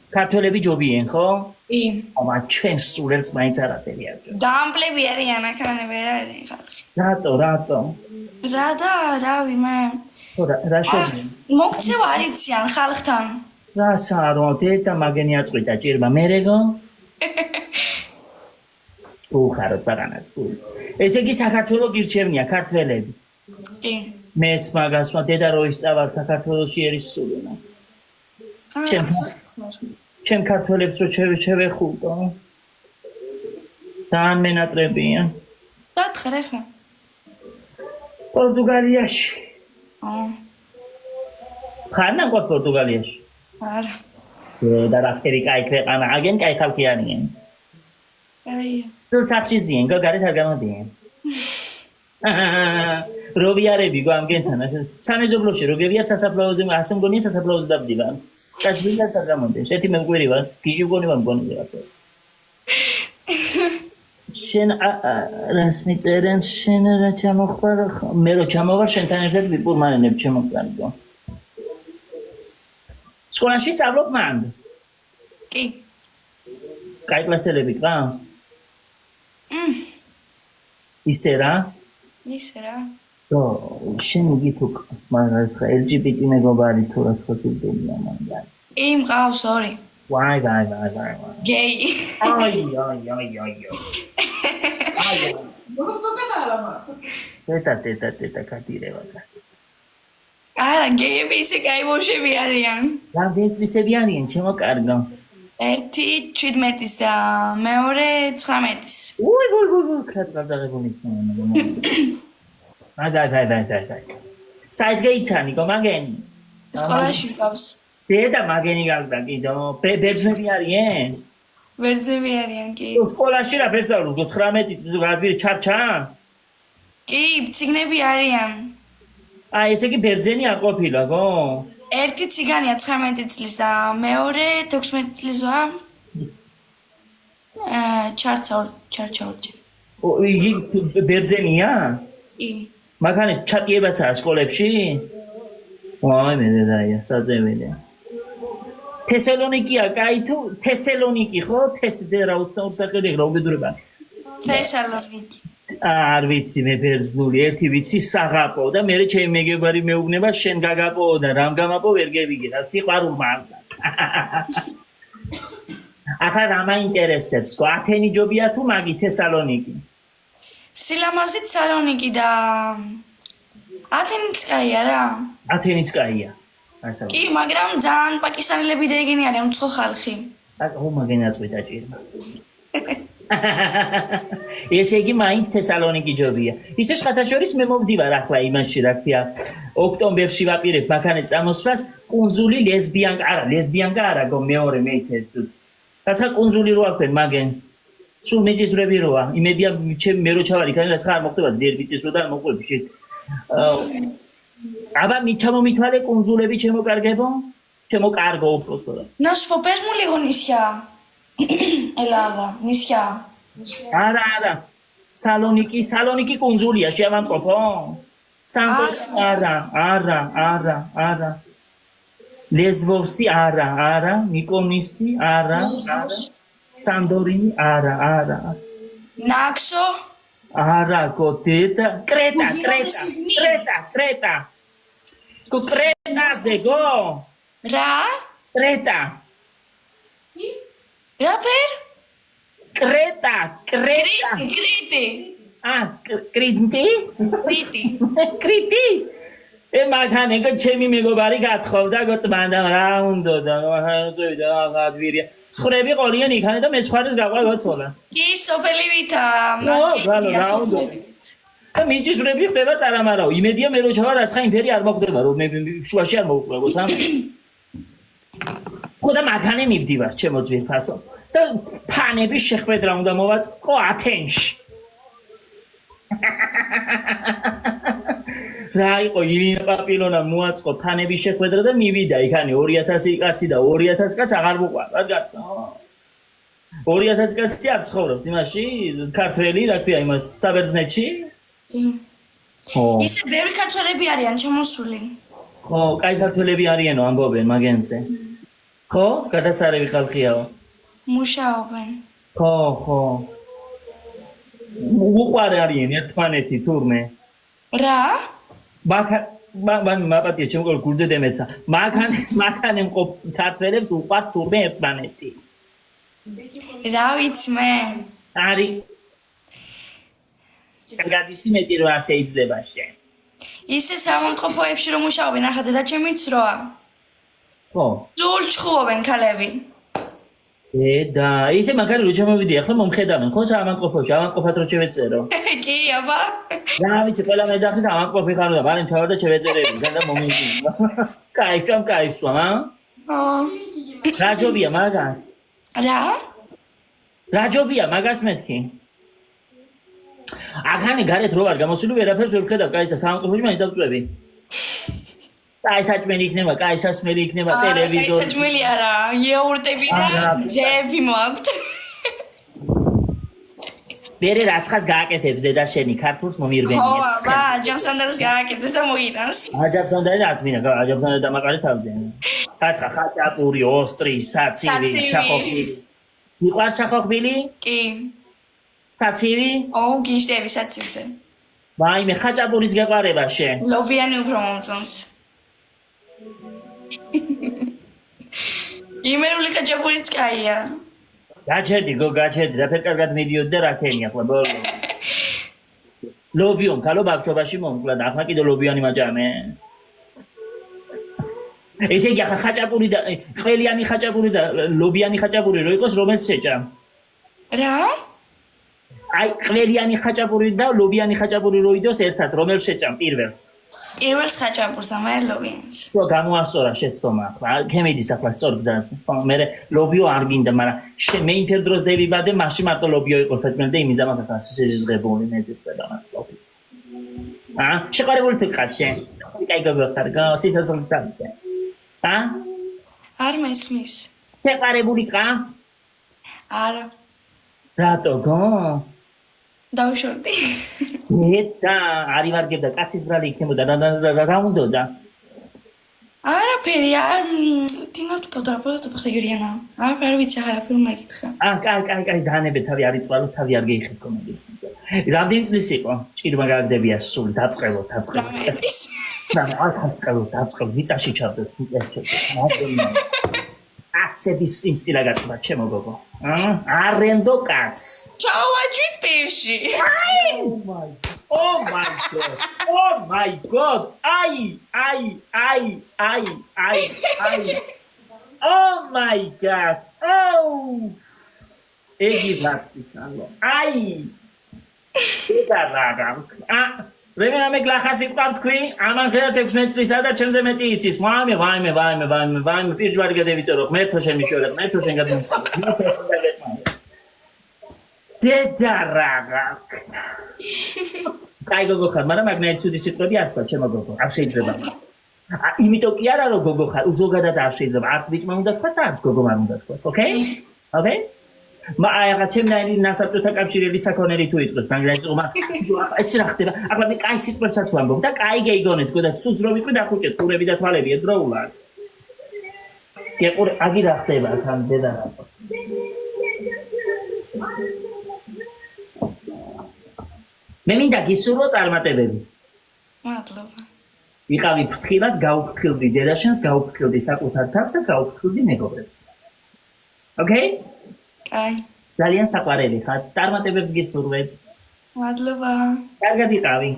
ქართველები ჯობიენ, ხო? კი. ამა ჩვენ სულელს მაინც არ ატელია. დამპლები არიან აქანე ვერ არის ხალხი. რატო? რა და რავი მე. რა შეძენ? მოქცევა არიციან ხალხთან. რა სარო დედა მაგენი აწყვიტა ჭირმა მერეგო? უხაროთ ბაღანას გული. ესე იგი საქართველოს გირჩევნია ქართველები. კი. მეც მაგას დედა რო ისწავლა საქართველოში ერის სულინა. ჩემ ქართველებს რო შევეხულტო. ძალიან მენატრებია. სათხე ხა. პორტუგალიაში. ხარ ნაკვარ პორტუგალიაში? არა. და რაფერი кай ქვეყანა, აგენ кай ხალხი არიან. აი. სულსახში ზიან, გარეთ არ გამოდიან. რობიარები გვამგენთან, სამეზობლოში როგებია სასაფლაოზე, ასე მგონია სასაფლაოზე დავდივარ. კაცბილად არ გამოდის. ერთი მე მკვირი ვარ, გიჟი მგონი ვარ მგონი რაღაცა. შენ რას მიწერენ, შენ რა ჩამოხვარ, მე რო ჩამოვარ შენთან ერთად ვიპურმანებ ჩემოკვარგო. სკოლაში სწავლობ მან? კი. კაი კლასელები გყავს? ისე რა? ო, შენ იგი თუ გყავს, მაგრამ რა LGBT მეგობარი თუ რა ხოსილდია მანდ. მყავს ორი. ვაი. გეი. აი. ტეტა კატირევა. არა, გეიები ისე კაი მოშები არიან. რამდენი წლისები არიან, ჩემო კარგო? ერთი 17-ის და მეორე 19-ის. უი, კაც გავდაღებული ხომ. აი. საით გაიცანიკო მაგენი? სკოლაში გავს. დედა მაგენი გავდა კიდო. ბერძნები არიან? ბერძნები არიან, კი. სკოლაში რა ფერსავლობ 19 გადვირი ჩარჩან? კი, ციგნები არიან. აი, ესე იგი ბერძენი არ ყოფილა, ხო? ერთი ციგანია 19 წლის და მეორე 16 წლის ვარ. ჩარჩაურჩი. იგი ბერძენია? კი. მაგანის ჩატიებაცაა სკოლებში? ვაი, მე დაია, საძებელია. თესალონიკია, კაი თუ თესალონიკი ხო? რა უცნაურ სახელია, რა უბედურება. თესალონიკი. არ ვიცი მე ბერძნული, ერთი ვიცი საღაპო და მე ჩემი მეგობარი მეუბნება შენ გაგაპოო და რამ გამაპო ვერ გევიგე და სიყვარულ მაგდა. ახლა რა მაინტერესებს, ხო? ათენი ჯობია თუ მაგი თესალონიკი? სილამაზით სალონიკი და ათენიც კაია რა. ათენიც კაია. კი, მაგრამ ძალიან პაკისტანელები და ეგენი არიან უცხო ხალხი. ო მაგენ აწყვიტა ჭირმა. ესე იგი მაინც თესალონიკი ჯობია. ისე შეხათაშორის მე მოვდივარ ახლა იმაში რა ქვია. ოქტომბერში ვაპირებ მაგანე წამოსვლას კუნძული ლესბიანკა არა გო მეორე მეიცეთ. რაცა კუნძული რო აქვენ მაგენს. სულ მეჯიზრები როა. იმედია ჩემ მე რო ჩავარ იქ რაც ხარ მოხდება ძლიერ ბიწის რო და მოყვები შე. აბა მითვალე კუნძულები ჩემოკარგებო? ჩემოკარგო უბრალოდ. Nos popes muy ligonisia. Elada, nisia. არა. სალონიკი კუნძულია, შევამყოფო? არა. ლესბოსი არა. მიკონისი არა. სანდორინი არა. Naxo. არა, გოდედა. კრეტა. კრეტაზე გო. რა? კრეტა. რა ფერ? კრეტა. კრიტი. კრიტი. მაგანე ჩემი მეგობარი გათხოვდა გწმანდა რა უნდა და გადვირია. ცხრები ყოლიან იქანე და მე სხვარის გაყვა გოცოლა. კი, სოფელივითა. რა უნდა. და მიჭისვრები ხდება წარამარაო. იმედია მე რო ჩავა რაცხა იმფერი არ მოხდება რომ მე შუაში არ მოვყვებო სამ. ხოდა მაგანე მივდივარ ჩემო ძვირფასო. და ფანების შეხვედრა უნდა მოვად ყო ათენში. რა იყო ირინა პაპილონა მოაწყო ფანების შეხვედრა და მივიდა იქანი 2000 კაცი და 2000 კაც აღარ მოყვარდა გასა. 2000 კაცი არ ცხოვრობს იმაში ქართველი რა ქვია იმას საბერძნეთში? ისე ბევრი ქართველები არიან ჩამოსული. ხო, კაი ქართველები არიანო ამბობენ მაგენზე. ხო, გადასარევი ხალხიაო. მუშაობენ. ხო. უყვარ არიან ერთმანეთი თურმე. რა? მან მაპატია ჩემკოლ გულზე დემეცა. მაგან მყოფ ქართველებს უყვარ თურმე ერთმანეთი. რა ვიცი მე? არის გადიცი მეტი რა შეიძლება შენ. ისე სამომწყობოებში რომ მუშაობენ, ახლა და ჩემიც როა. ხო. ძულ ჩხუბობენ ქალები. და ისე მაგარი რო ჩამოვიდი ახლა მომხედავენ ხო სამომწყობოში, ამანყოფად რო შევეწერო. კი, აბა. რა ვიცი, ყველა მეძახის ამანყოფი ხარ და ბალენ ჩავარ და შევეწერები, და მომიძინა. კაი სვა, რა ჯობია მაგას? რა? რა ჯობია მაგას მეთქი? ახანი გარეთ რო ვარ გამოსული ვერაფერს ვერ ვხედავ, კაი და სამომწყობოში მაინც დავწვევი. კაი საჭმელი იქნება, კაი სასმელი იქნება, ტელევიზორი. კაი საჭმელი არა, იაურტები და ძეები მაქვთ. მერე რაცხას გააკეთებს დედა შენი ქართულს მომირბენიებს. ხო, აბა, აჯამსანდარს გააკეთებს და მოიტანს. აჯამსანდარი რა თქმა უნდა, აჯამსანდარი დამაყარე თავზე. რაცხა ხაჭაპური, ostri, საცივი, ჩახოხბილი. მიყვარს ჩახოხბილი? კი. საცივი? გიშდები საცივზე. ვაიმე, ხაჭაპურის გეყარება შენ. ლობიანი უფრო მომწონს. იმერული ხაჭაპურიც კაია. გაჩერდი, და ფერ კარგად მიდიოდი და რა ქენი ახლა ბოლო. ლობიონ, ქალო ბავშვობაში მომკლა და ახლა კიდე ლობიანი მაჭამე. ესე იგი ახლა ხაჭაპური და ყველიანი ხაჭაპური და ლობიანი ხაჭაპური რო იყოს, რომელს შეჭამ? რა? აი, ყველიანი ხაჭაპური და ლობიანი ხაჭაპური რო იდოს ერთად, რომელს შეჭამ პირველს? პირველს ხაჭაპურს, ამერ ლობიანს. ხო, გამოასწორა შეცდომა ახლა. ქემიდის ახლა სწორ გზას. ხო, მე ლობიო არ გინდა, მაგრამ მე იმ ფერ დროს დევიბადე, მაშინ მარტო ლობიო იყო თეთრმეტი და იმის ამას ახლა სიზღებული მეძესდა და ლობი. შეყარებული თუ ხარ შენ? კაი გოგოთარგო, სიცოცხლე. არ მესმის. შეყარებული ყავს? არა. რატო გო? დავშორდი. და არი ვარგებდა კაცის ბრალი იქნებოდა რა უნდოდა? არაფერი, თინათ პოდრაპოდა პოსეგერიანა. არ ვიცი, არაფერი მეკითხა. კაი, დაანებე თავი არ იწვალო, თავი არ გეიხეთ კომედიის. რამდენი წლის იყო? ჭირმა გააგდებია სული, დაწყელო. არ დაწყელო, მიწაში ჩავდეთ, კაცების ინსტილა გაწყდა, ჩემო გოგო. არენდო კაც. ჩავაჯვით პირში. Oh my god. Ai. Oh my god. Oh. Egi vastalo. Ai. Ega raga. Vremena me glahasi თქვი, ამან ღერა 16 წლისა და ჩემზე მეტი იცის. ვაიმე, პირჯვარი გადევიწერო, ღმერთო შენ მიშორებ, ღმერთო შენ გადმოსწავლე. დედა raga. კაი გოგო ხარ, მაგრამ მაგნაირი ცუდი სიტყვები არ თქვა, ჩემო გოგო, არ შეიძლება. იმიტომ კი არა რომ გოგო ხარ, ზოგადად არ შეიძლება. არც ბიჭმა უნდა თქვას და არც გოგომ არ უნდა თქვას, ოკეი? აი ახლა ჩემნაირი ნასაჭიროთა კავშირების საქონელი თუ იტყვის, მაგრამ ეცი რა ხდება? ახლა მე კაი სიტყვებსაც ვამბობ და კაი გეიგონეთ, თქო და ცუძ რო ვიყრი დახუჭეთ, ყურები და თვალები ერთდროულად. აგი რა ხდება თან დედა რატო? მე მინდა გისურვო წარმატებები. მადლობა. ვიყავი ფრთხილად, გაუფრთხილდი დედაშენს, გაუფრთხილდი საკუთარ თავს და გაუფრთხილდი მეგობრებს. ოკეი? კაი. ძალიან საყვარელი ხარ. წარმატებებს გისურვებ. მადლობა. კარგად იყავი.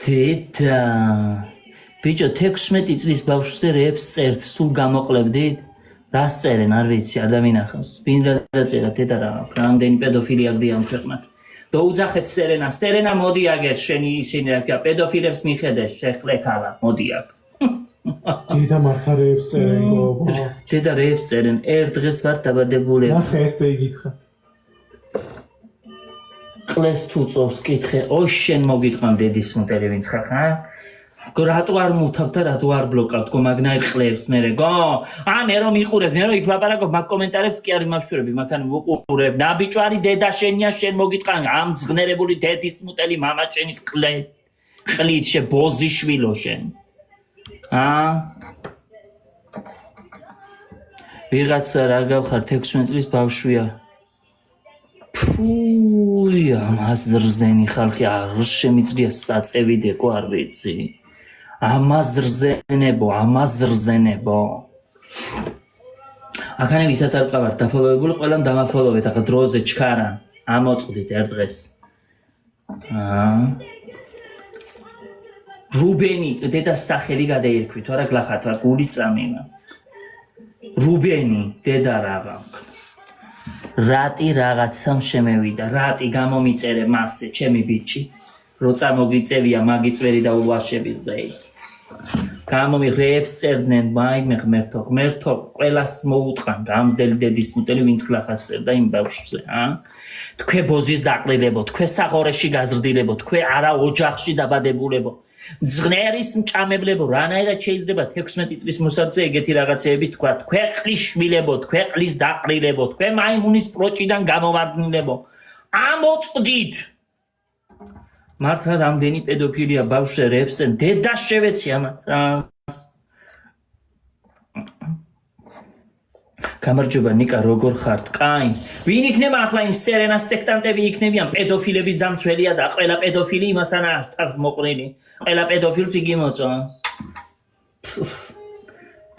დედა. ბიჭო 16 წლის ბავშვზე რეებს წერთ, სულ გამოყლებდით? რას წერენ, არ ვიცი, არ დამინახავს. ვინ რა დაწერა, დედა რა აქვს, რამდენი პედოფილი აგდია ამ ქვეყნად. დაუძახეთ სერენა, მოდი აგერ შენი ისინი რა პედოფილებს მიხედე, შეხლეკალა, მოდი აქ. დედა მართა რეებს წერენ გოგო. დედა რეებს წერენ, ერთ დღეს ვარ დაბადებულები. ნახე ესე იგითხა. ყლეს თუ წობს კითხე, ო შენ მოგიტყან დედის მუტელი ვინც ხარ, ხა? რატო არ მუთავ და რატო არ ბლოკავ თქო მაგნაირ ყლებს მერე გო? მე რომ იყურებ, მე რომ იქ ლაპარაკობ, მაგ კომენტარებს კი არ იმავშურები, მაგან ვუყურებ. ნაბიჭვარი დედა შენია, შენ მოგიტყან ამ ძღნერებული დედის მუტელი მამა შენის ყლე. ყლით შე ბოზიშვილო შენ. ვიღაცა რა გავხარ 16 წლის ბავშვია. ფუი ამას რძენი ხალხი აღარ შემიძლია საწევიდეკო არ ვიცი. ამას რძენებო. აქანე ვისაც არ ყავართ დაფოლოვებული ყველამ დამაფოლოვეთ ახლა დროზე ჩქარან. ამოწყდით ერთ დღეს. რუბენი დედას სახელი გადაირქვით არა გლახათ გული წამინა. რუბენი დედა რაღა. რატი რაღაცამ შემევიდა, რატი გამომიწერე მასე, ჩემი ბიჭი. რო წარმოგიწევია მაგიწვერი და ულვაშები ზეით. გამომიღებს წერდნენ, მაი მე ღმერთო, ყველას მოუტყან გამზდელი დედის მუტელი ვინც გლახას წერდა იმ ბავშვზე, თქვე ბოზის დაყრილებო, თქვე საღორეში გაზრდილებო, თქვე არა ოჯახში დაბადებულებო. ძღნერის მჭამებლებო, რანაირად შეიძლება 16 წლის მოსაძე ეგეთი რაღაცეები თქვა, თქვე ყლის შვილებო, თქვე ყლის დაყრილებო, თქვე მაიმუნის პროჭიდან გამოვარდნილებო. ამოწყდით. მართლა რამდენი პედოფილია ბავშვზე რევსენ, დედას შევეცი ამას. გამარჯობა ნიკა, როგორ ხართ? კაი. ვინ იქნება ახლა იმ სერენას სექტანტები იქნებიან პედოფილების დამცველია და ყველა პედოფილი იმასთან აშტავ მოყრილი. ყველა პედოფილს იგი მოწონს.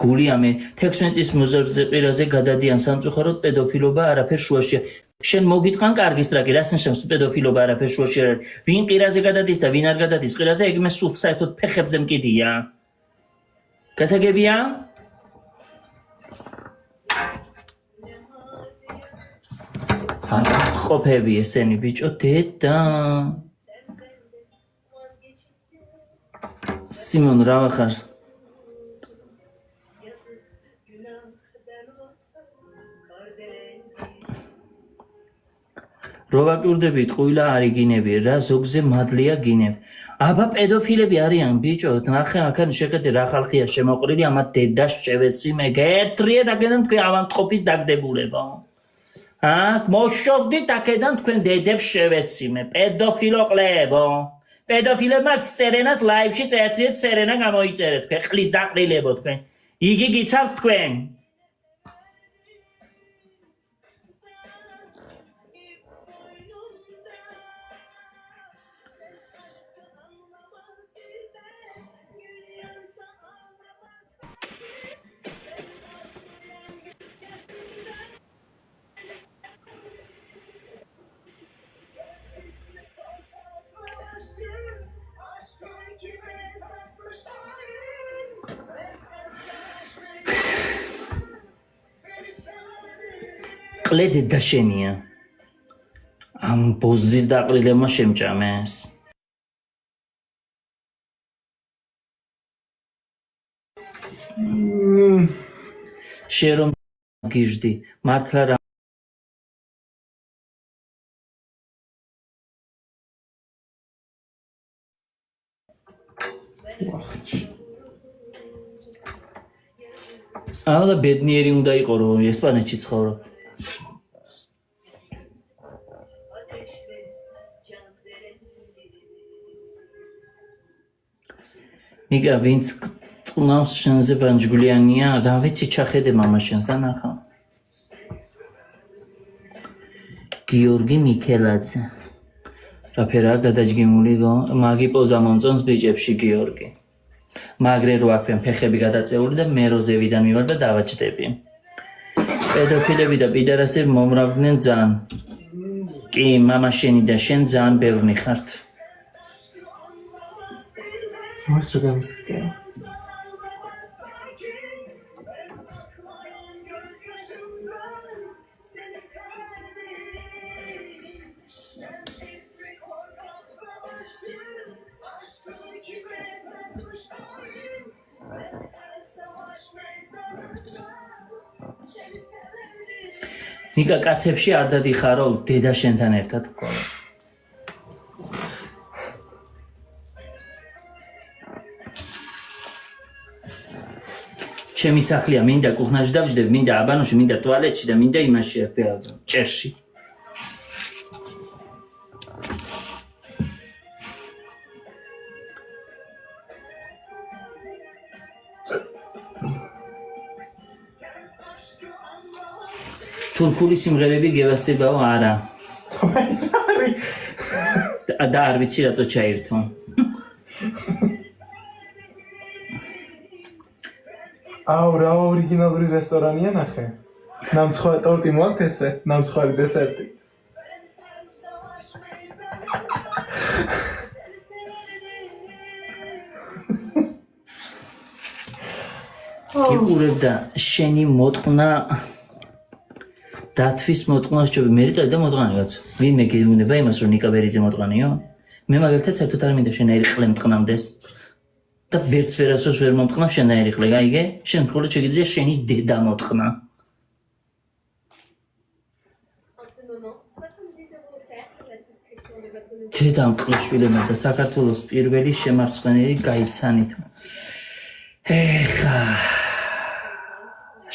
გულია მე 16 წლის მოზარდზე პირაზე გადადიან სამწუხაროდ პედოფილობა არაფერ შუაშია. შენ მოგიტყან კარგი სტრაკი, რას ნიშნავს პედოფილობა არაფერ შუაში არ არის? ვინ ყირაზე გადადის და ვინ არ გადადის ყირაზე, ეგ მე სულ საერთოდ ფეხებზე მკიდია. გასაგებია? ყოფები ესენი ბიჭო დედა. სიმონ რა ვახარ? რო ვაკურდებით ყვილა არ იგინები რა ზოგზე მადლია გინებ. აბა პედოფილები არიან ბიჭო, ნახე აქან შეხედე რა ხალხია შემოყრილი, ამათ დედას შევეცი მე გეთრიეთ აქედან თქვენ ავანტყოფის დაგდებულებო. მოშორდით აქედან თქვენ დედებს შევეცი მე პედოფილო ყლებო. პედოფილებმა სერენას ლაივში წერეთრიეთ სერენა გამოიწერეთ თქვენ ყლის დაყრილებო თქვენ. იგი გიცავს თქვენ. ყლე დედა შენია. ამ ბოზის დაყრილებმა შემჭამეს. შენ რომ გიжди, მართლა რა ალა ბედნიერი უნდა იყო რომ ესპანეთში ცხოვრო. ნიკა ვინც ყნავს შენზე ბანჯგვლიანია, რა ვიცი ჩახედე მამა შენს და ნახა. გიორგი მიქელაძე. რა ფერაა გადაჯგიმული გო? მაგი პოზა მომწონს ბიჭებში გიორგი. მაგრე რო აქვენ ფეხები გადაწეული და მე როზევიდან მივარ და დავაჭდები. პედოფილები და პიდარასები მომრავდნენ ძალიან. კი, მამა შენი და შენ ძალიან ბევრნი ხართ. What's the guns? ნიკა კაცებში არ დადიხარო დედა შენთან ერთად მხოლოდ. ჩემი სახლია, მინდა კუხნაში დავჯდები, მინდა აბანოში, მინდა ტუალეტში და მინდა იმაში ჭერში. თურქული სიმღერები გევასებაო არა. და არ ვიცი რატო ჩაირთო. აუ რა ორიგინალური რესტორანია ნახე. ნამცხვარი ტორტი მოაქვს ესე, ნამცხვარი დესერტი. იგურებ და შენი მოტყნა დათვის მოტყნას ჯობი მე რიწევ და მოტყანი კაცო. ვინმე გეუბნება იმას რომ ნიკა ბერიძე მოტყანიო? მე მაგალითად საერთოდ არ მინდა შენაირი ყლე მტყნამდეს. და ვერც ვერასდროს ვერ მომტყნავ შენაირი ყლე, გაიგე? შენ მხოლოდ შეგიძლია შენი დედა მოტყნა. დედა მყლიშვილებმა და საქართველოს პირველი შემარცხვენელი გაიცანით. ეხა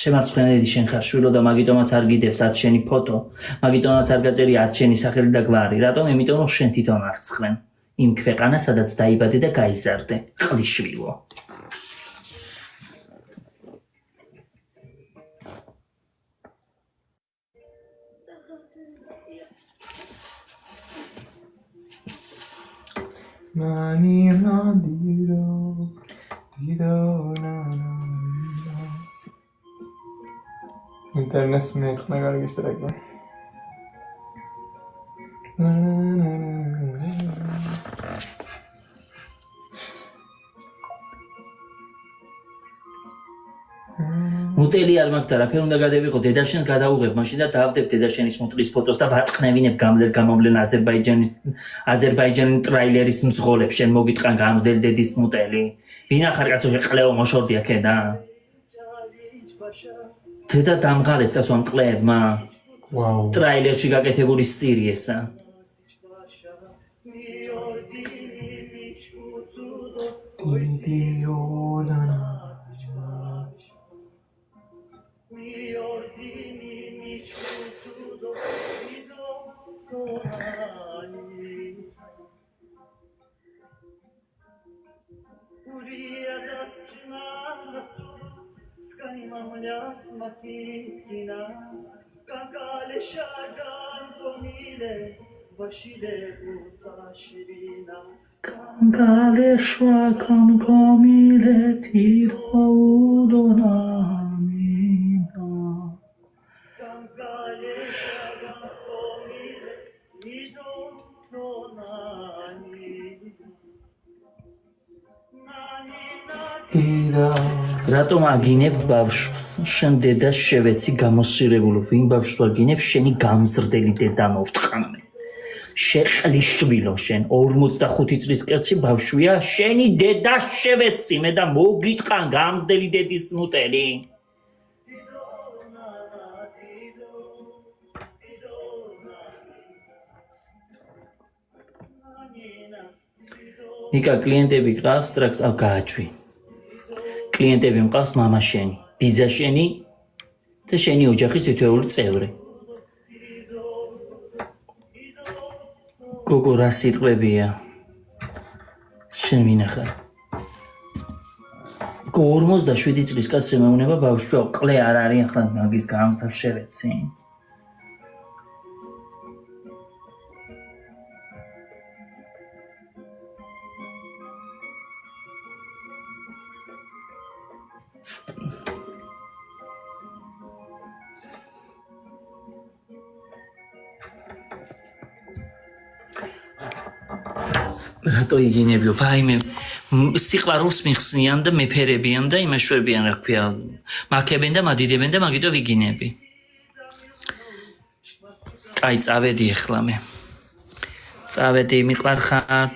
შემარცხვენელი შენ ხარ შვილო და მაგიტომაც არ გიდევს არც შენი ფოტო, მაგიტომაც არ გაწერია არც შენი სახელი და გვარი. რატომ? იმიტომ რომ შენ თვითონ არ ცხრენ იმ ქვეყანას, სადაც დაიბადე და გაიზარდე, ყლიშვილო. Nani nadiro, dido na na. Internet me khna gargi strike. მუტელი არ მაქვს და რაფერ უნდა გადავიყო დედაშენს გადაუღებ მაშინ და დავდებ დედაშენის მუტლის ფოტოს და ვარტყნევინებ გამომვლენ აზერბაიჯანი ტრაილერის მძღოლებს შენ მოგიტყან გამზდელი დედის მუტელი ვინ ახარ კაცო ყლეო მოშორდია ქედა დედა დამღარეს კაცო ამ ყლეებმა Wow. ტრაილერში გაკეთებული სცირი ესა Galeshwa kam komile tirodonamina რატომ აგინებ ბავშვს შენ დედას შევეცი გამოსირებულო ვინ ბავშვს ვაგინებ შენი გამზრდელი დედა მოვტყანმე შეყლიშვილო შენ 45 წლის კაცი ბავშვია შენი დედა შევეცი მე და მოგიტყან გამზრდელი დედის მუტელი ნიკა კლიენტები გყავს ტრაქს ავ გააჩვი კლიენტები მყავს მამა შენი ბიძა შენი და შენი ოჯახის თითოეული წევრი გოგო რა სიტყვებია შენ ვინახარ 47 წლის კაცზე მეუნება ბავშვია ყლე არ არის ახლა მაგის გამთა შევეცი რატო იგინებიო ვაიმე სიყვარულს მიხსნიან და მეფერებიან და იმაშვებიან რა ქვია მაქებენ და მადიდებენ და მაგიტო ვიგინები აი წავედი ახლა მე წავედი მიყვარხართ